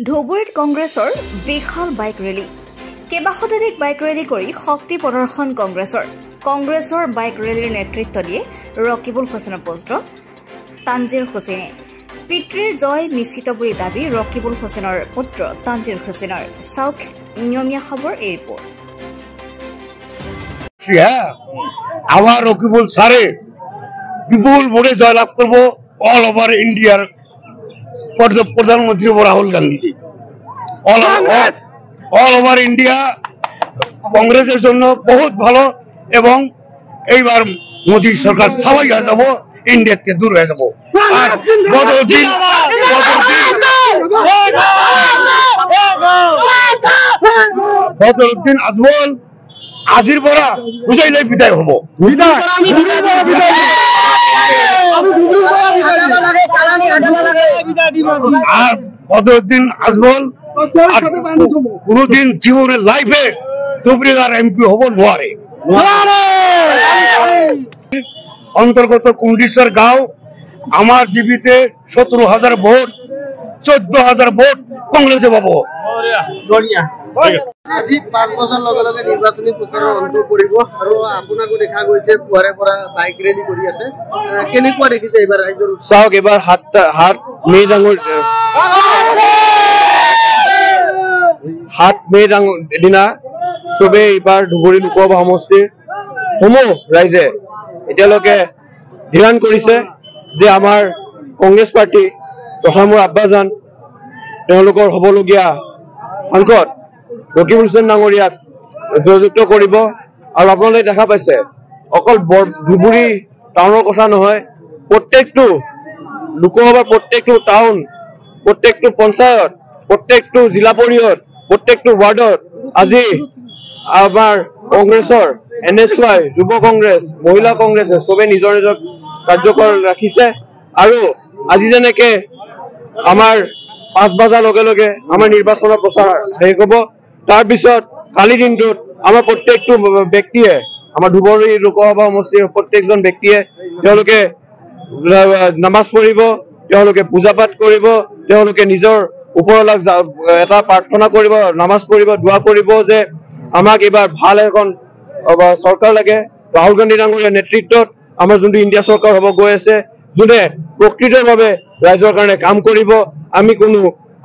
ধুবুৰীত কংগ্ৰেছৰ বিশাল bike rally কেইবাশতাধিক bike rally কৰি শক্তি প্ৰদৰ্শন কংগ্ৰেছৰ বাইক ৰেলীৰ নেতৃত্ব দিয়ে ৰকিবুল হুছেইনৰ পুত্ৰ তানজিৰ হুছেইনে পিতৃৰ জয় নিশ্চিত বুলি দাবী ৰকিবুল হুছেইনৰ পুত্ৰ তানজিৰ হুছেইনৰ চাওক নিয়মীয়া খবৰ এই ৰিপৰ্ট আবার রকিবুল সারে বিপুল ভোটে জয়লাভ করব অল ওভার ইন্ডিয়ার প্রধানমন্ত্রী Rahul Gandhi all over India কংগ্রেসের জন্য বহুত ভালো এবং এইবার মোদী সরকার সবাই হয়ে যাব ইন্ডিয়া থেকে দূর হয়ে যাব আর বদরুদ্দিন আজমল আজির পরা বুঝাইলে বিদায় হব আর বদরুদ্দিন আজমল কোনদিন জীবনের লাইফে ধুবড়ীর এমপি হব নোয়ারে অন্তর্গত কুন্ডিশ্বর গাঁও আমার জীবিতে 17,000 ভোট 14,000 ভোট কংগ্রেসে পাবো আজি 5 বছৰ লগে লগে নিৰ্বাচনী প্ৰচাৰৰ অন্ত পৰিব আৰু আপোনাকো দেখা গৈছে পুৱাৰে পৰা বাইক ৰেলী কৰি আছে কেনেকুৱা দেখিছে এইবাৰ ৰাইজৰ চাওক এবাৰ হাত মে ডাঙৰ দিনা চবে এইবাৰ ধুবুৰী লোকসভা সমষ্টিৰ সমূহ ৰাইজে এতিয়ালৈকে ধিৰাণ কৰিছে যে আমাৰ কংগ্ৰেছ পাৰ্টি তথা মোৰ আব্বাজান তেওঁলোকৰ হ'বলগীয়া সাংসদ ৰকিবুল হুছেইন ডাঙৰীয়াক জয়যুক্ত কৰিব আৰু আপোনালোকে দেখা পাইছে অকল ধুবুৰী টাউনৰ কথা নহয় প্ৰত্যেকটো লোকসভাৰ প্ৰত্যেকটো টাউন প্ৰত্যেকটো পঞ্চায়ত প্ৰত্যেকটো জিলা পৰিষদ প্ৰত্যেকটো ৱাৰ্ডত আজি আমাৰ কংগ্ৰেছৰ NSY যুৱ কংগ্ৰেছ মহিলা কংগ্ৰেছে চবে নিজৰ নিজৰ কাৰ্যকৰ ৰাখিছে আৰু আজি যেনেকে আমাৰ 5 বজাৰ লগে লগে আমাৰ নিৰ্বাচনৰ প্ৰচাৰ শেষ হ'ব তাৰ পিছত কালি দিনটোত আমাৰ প্ৰত্যেকটো ব্যক্তিয়ে আমাৰ ধুবুৰী লোকসভা সমষ্টিৰ প্ৰত্যেকজন ব্যক্তিয়ে তেওঁলোকে নামাজ পঢ়িব তেওঁলোকে পূজা পাঠ কৰিব তেওঁলোকে নিজৰ ওপৰলৈ এটা প্ৰাৰ্থনা কৰিব নামাজ পঢ়িব দোৱা কৰিব যে আমাক এবাৰ ভাল এখন চৰকাৰ লাগে ৰাহুল গান্ধী ডাঙৰীয়াৰ নেতৃত্বত আমাৰ যোনটো ইণ্ডিয়া চৰকাৰ হ'ব গৈ আছে যোনে প্ৰকৃতভাৱে ৰাইজৰ কাৰণে কাম কৰিব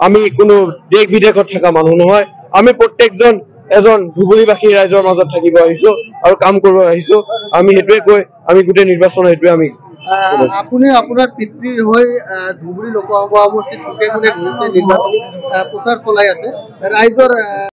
আমি কোনো দেশ বিদেশত থকা মানুহ নহয় আমি প্ৰত্যেকজন এজন ধুবুৰীবাসী ৰাইজৰ মাজত থাকিব আহিছো আৰু কাম কৰিব আহিছো আমি হেতুৱে কৈ আমি গোটেই নিৰ্বাচন হেতুৱে আমি আপুনি আপোনাৰ পিতৃৰ হৈ ধুবুৰী লোকসভা সমষ্টিত কোনে ঘূৰিছে নিৰ্বাচনী প্ৰচাৰ চলাই আছে ৰাইজৰ